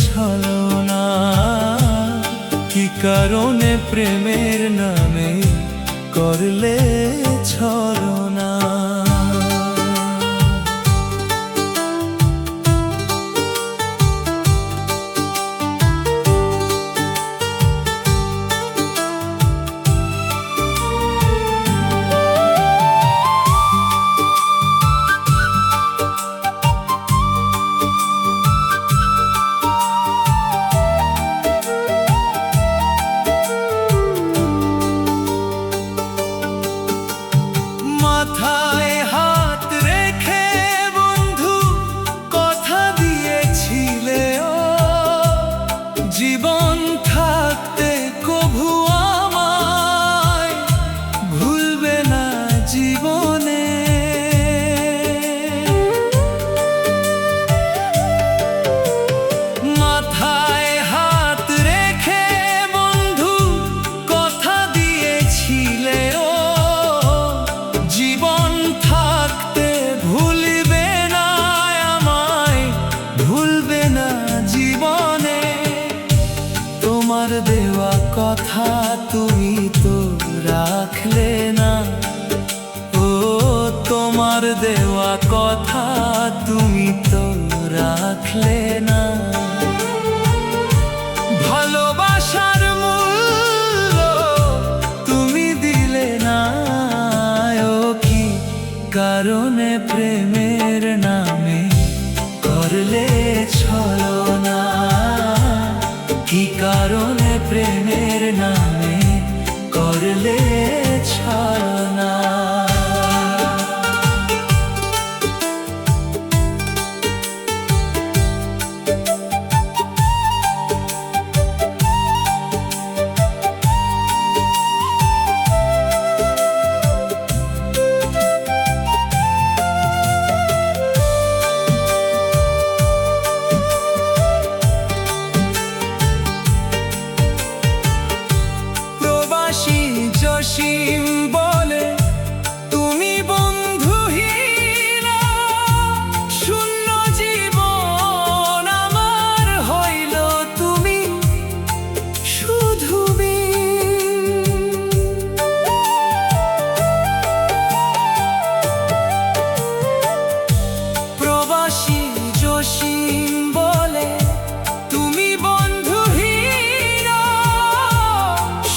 ছলনা, কি কারণে প্রেমের নামে করলে ছলনা। মাথায় হাত রেখে বন্ধু কথা দিয়েছিলে ও, জীবন থাকতে কভু আমায় ভুলবে না জীবনে। মাথায় হাত রেখে বন্ধু কথা দিয়েছিলে ও, জীবন থাকতে ভুলবে না আমায়, ভুলবে না জীবনে। তোমার দেওয়া কথা তুমি তো রাখলে না, ও তোমার দেওয়া কথা তুমি তো রাখলে না। ভালোবাসার মূল্য তুমি দিলে না, ও কি কারণে প্রেমের নামে করলে ছলনা, কি কারণে প্রেমের নামে করলে ছলনা। জসিম বলে তুমি বন্ধুহীন, শূন্য জীবন আমার হইল তুমি শুধু প্রবাসী জসিম বলে তুমি বন্ধুহীন,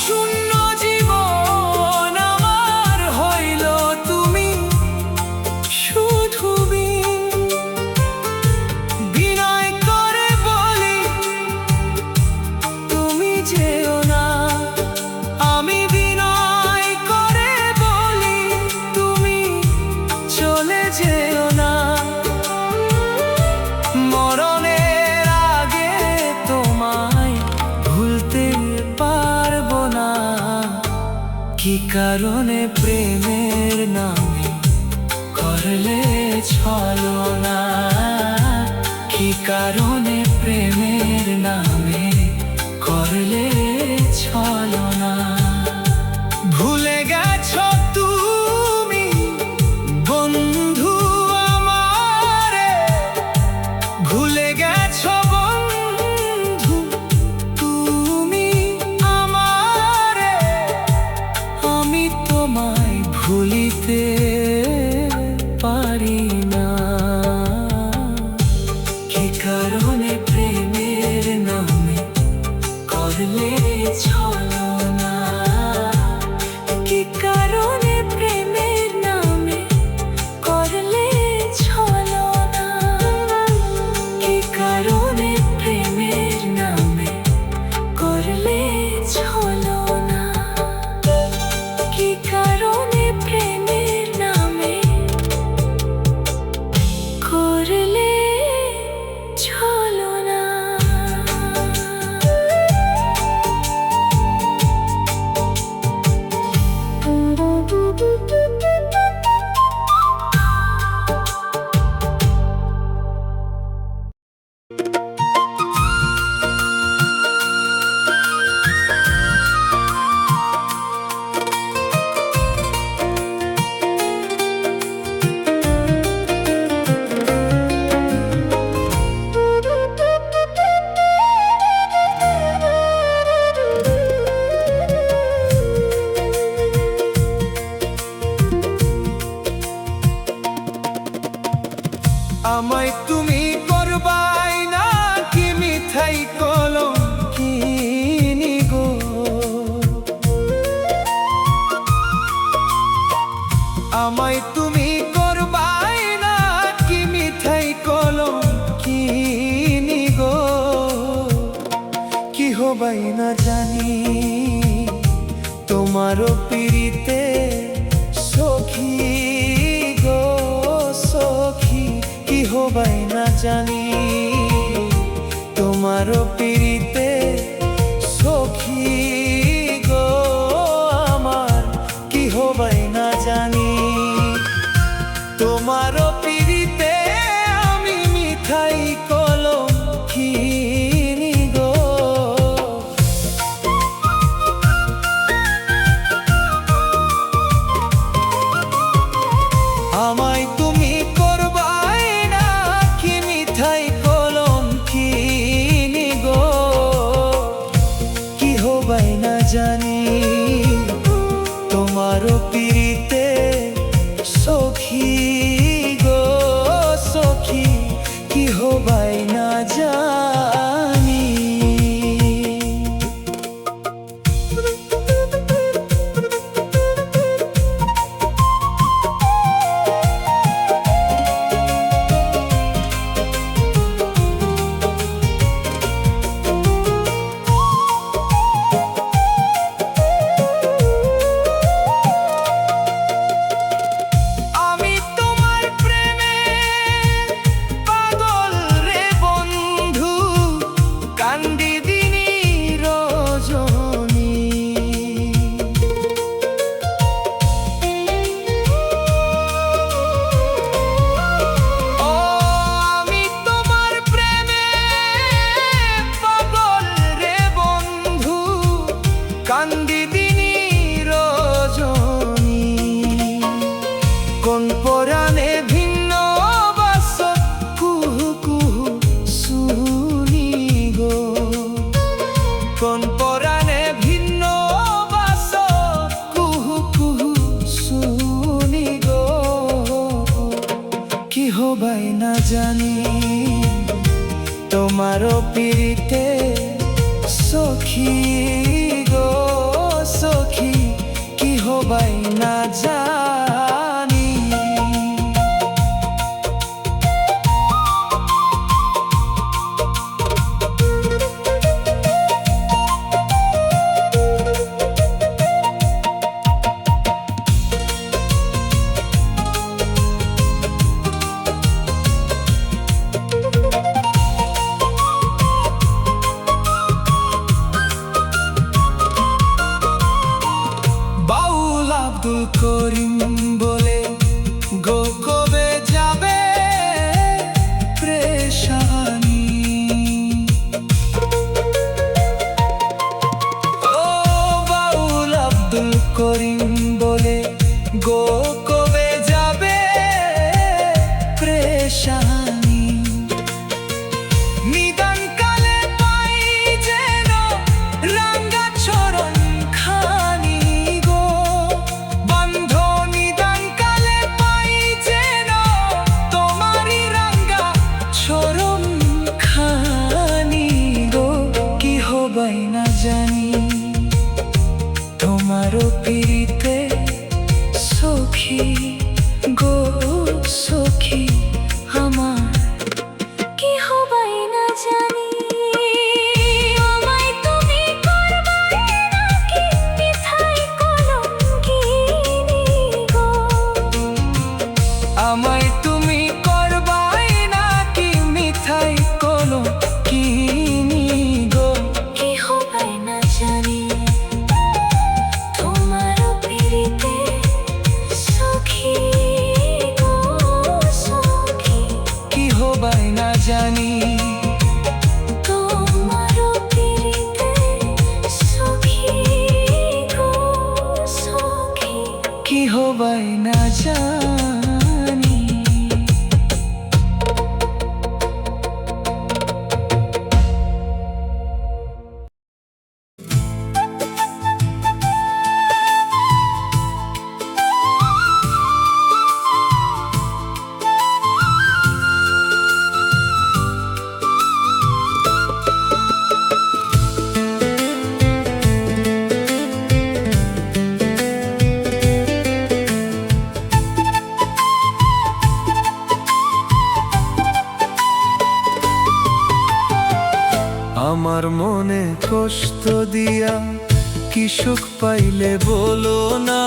শূন্য জীবন আমার হইল তুমি শুধু বিনয় করে বলি তুমি যেও না, আমি বিনয় করে বলি তুমি চলে যেও না। মরণের আগে তোমায় ভুলতে পারবো না, কি কারণে প্রেমের নামে করলে ছলনা, কি কারণে প্রেমের নামে করলে ছলনা। ভুলে গেছো তুমি বন্ধু আমারে, ভুলে গেছো বন্ধু তুমি আমারে, আমি তোমায় ভুলিতে পারি না, কি কারণে প্রেমের নামে করলে ছলনা। হবাই না জানি তোমারও পিড়িতে সখী গো সখী, কি হবাই না জানি তোমারও পিড়িতে সখী গো আমার, কি হবাই না জানি তোমারও পিড়িতে আমি মিঠাই কলম কিনি গো। আমায় তুমি করবাই না কি মিঠাই কলম কিনি গো, কি হবাই না জানি তোমারও পিড়িতে সখী গো সখী, কি হবাই না জানি। কান্দি দিনি রজনী, কোন পরাণে ভিন্ন বাস কুহু কুহু শুনি গো, কোন পরাণে ভিন্ন বাস কুহু কুহু শুনি গো, কি হবাই না জানি তোমারও পিড়িতে সখী গো সখী, কি হবাই না জানি। আব্দুল করিম আমার মনে কষ্ট দিয়া কি সুখ পাইলে বলো না,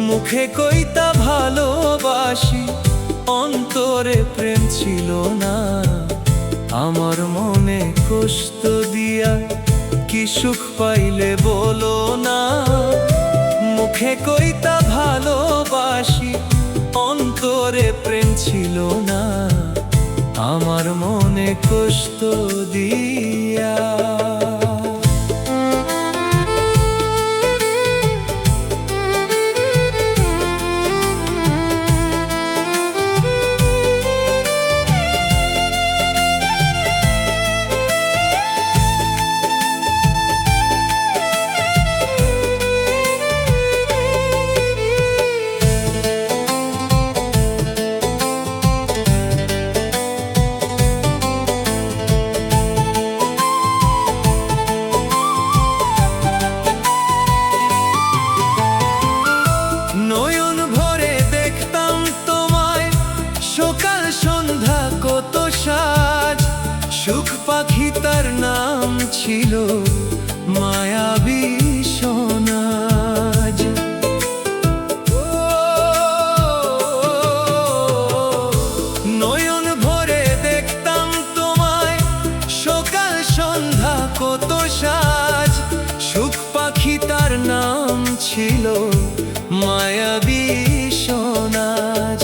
মুখে কইতা ভালোবাসি অন্তরে প্রেম ছিল না। আমার মনে কষ্ট দিয়া কি সুখ পাইলে বলো না, মুখে কইতা ভালোবাসি অন্তরে প্রেম ছিল না। আমার মনে কষ্ট দিয়া সুখ পাখি তার নাম ছিল মায়াবী সোনাজ। নয়ন ভরে দেখতাম তোমায় সকাল সন্ধ্যা কত সাজ, সুখ পাখি তার নাম ছিল মায়াবী সোনাজ।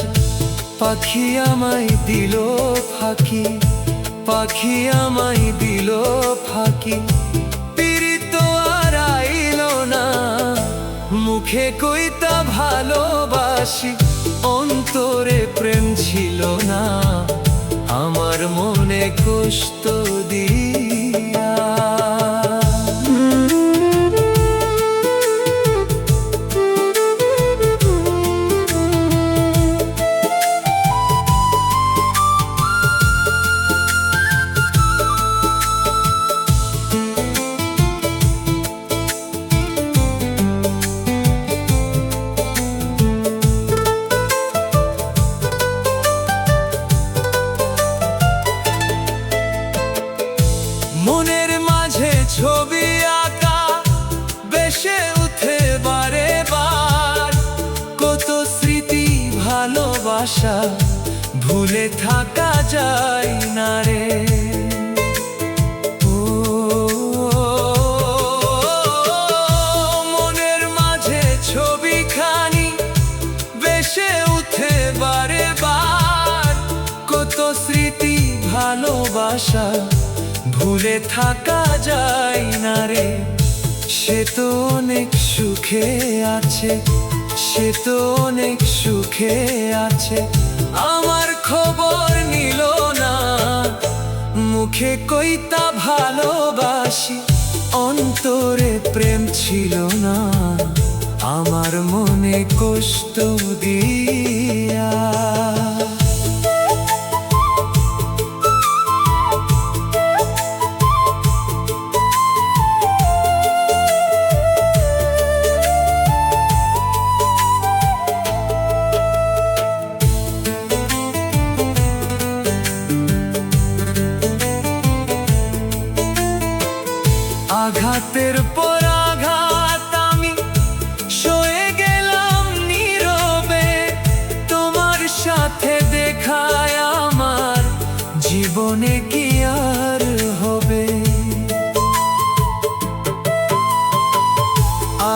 পাখি আমায় দিল ফাঁকি, পাখি আমায় দিল ফাঁকি, পীড়িত আর আইল না, মুখে কইতা ভালোবাসি অন্তরে প্রেম ছিল না। আমার মনে কষ্ট দিয়া মনের মাঝে ছবি আঁকা বেশে উঠে বারে বার, কত স্মৃতি ভালোবাসা ভুলে থাকা যায় না রে। ও মনের মাঝে ছবি খানি বেশে উঠে বারে বার, কত স্মৃতি ভালোবাসা ভুলে থাকা যায় না রে। সে তো অনেক সুখে আছে, সে তো অনেক সুখে আছে, আমার খবর নিল না, মুখে কইতা ভালোবাসি অন্তরে প্রেম ছিল না। আমার মনে কষ্ট দিয়া আঘাতের পর আঘাত আমি সয়ে গেলাম নীরবে, তোমার সাথে দেখায় আমার জীবনে কি আর হবে।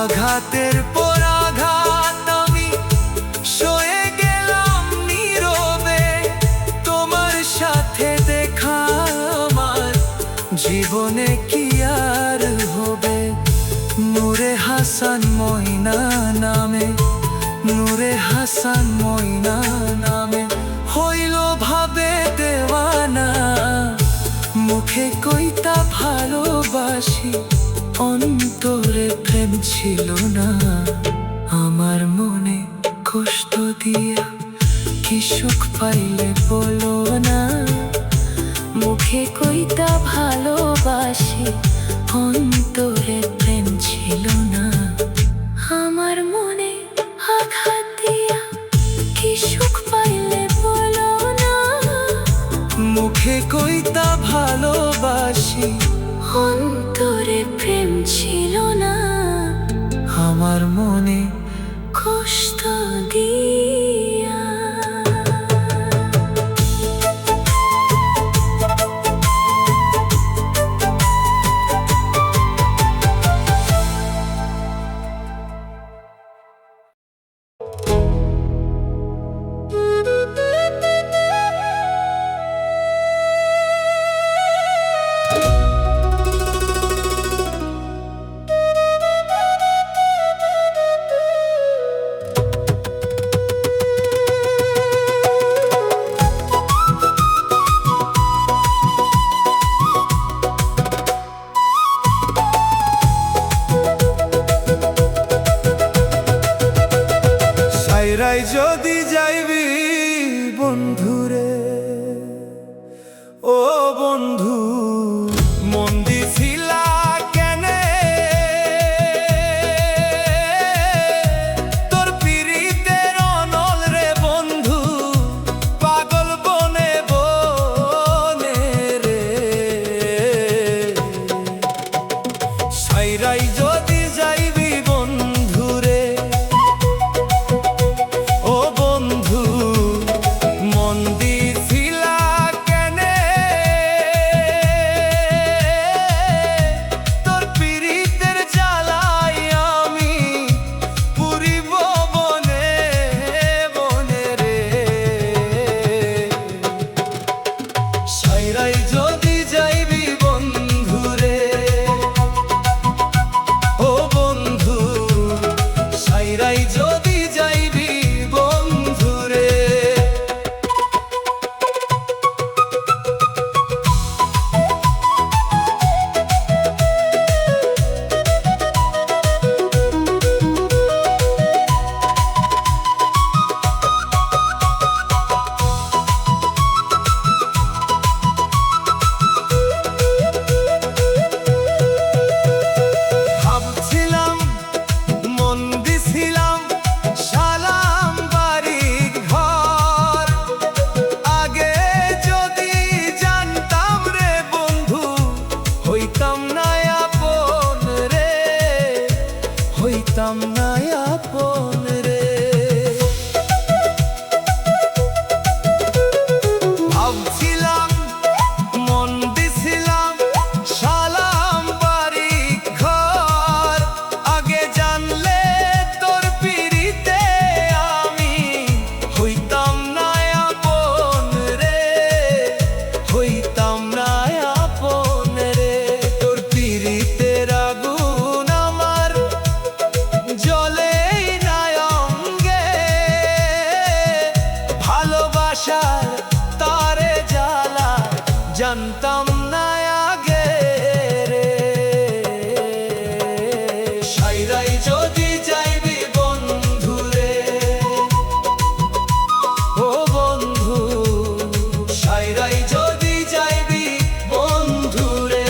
আঘাতের পর আঘাত আমি সয়ে গেলাম নীরবে, তোমার সাথে দেখা আমার জীবনে কি আর হবে। নূরে হাসান ময়না নামে, নূরে হাসান ময়না নামে হইল ভাবে দেওয়ানা, মুখে কইতা ভালোবাসি অন্তরে প্রেম ছিল না। আমার মনে কষ্ট দিয়া কি সুখ পাইলে বলো না, মুখে কইতা ভালোবাসি অন্তরে প্রেম ছিল না। আমার মনে আঘাত দিয়া কি সুখ পাইলে বলো না, মুখে কইতা ভালোবাসি অন্তরে প্রেম ছিল না, আমার মনে কষ্ট দিয়া। সাইরাই যদি যাইবি বন্ধুরে, ও বন্ধু মন দিছিলা কেনে, তোর পিরিতের অনল রে বন্ধু, পাগল বনে বনে রে। সাইরাই যদি যাইবি বন্ধুরে, ও বন্ধু মন দিছিলা কেনে, তোর পিরিতের জ্বালাই আমি পুরিব বনে বনে রে। সাইরাই যদি যাইবি বন্ধুরে, ও বন্ধু সাইরাই যদি যাইবি বন্ধুরে। ভাবছিলাম মন দিছিলাম সালাম বাড়ি ঘর, আগে যদি জানতাম রে বন্ধু, হইতাম না আপন রে, হইতাম না আপন রে। ভাবছিলাম মন দিছিলাম সালাম বাড়ি ঘর, আগে জানলে তোর পিরিতে আমি হইতাম না আপন রে, হইতাম না আপন রে। তোর পিরিতের আগুন আমার জ্বলেই না অঙ্গে, ভালোবাসার তারে জ্বালা জানতাম না আগে রে। সাইরাই যদি যাইবি বন্ধুরে, ও বন্ধু সাইরাই যদি যাইবি বন্ধুরে।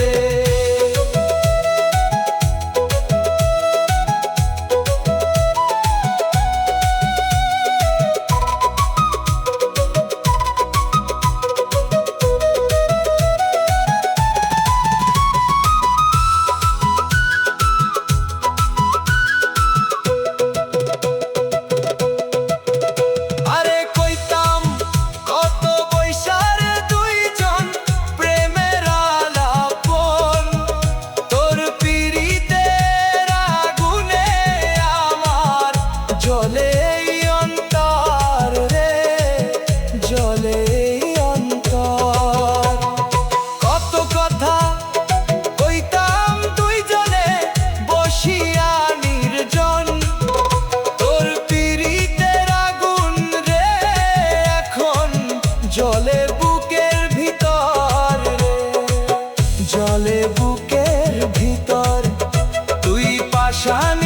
আরে কইতাম কত বৈশার দুইজন প্রেমের আলাপন, তোর পিরিতের আগুনে আমার জ্বলে অন্তর রে, জ্বলে অন্তর। কত কথা কইতাম দুইজনে বসিয়া নির্জন, তোর পিরিতের আগুন রে এখন জ্বলে বুকের ভিতর রে, জ্বলে বুকের ভিতর। তুই পাশানি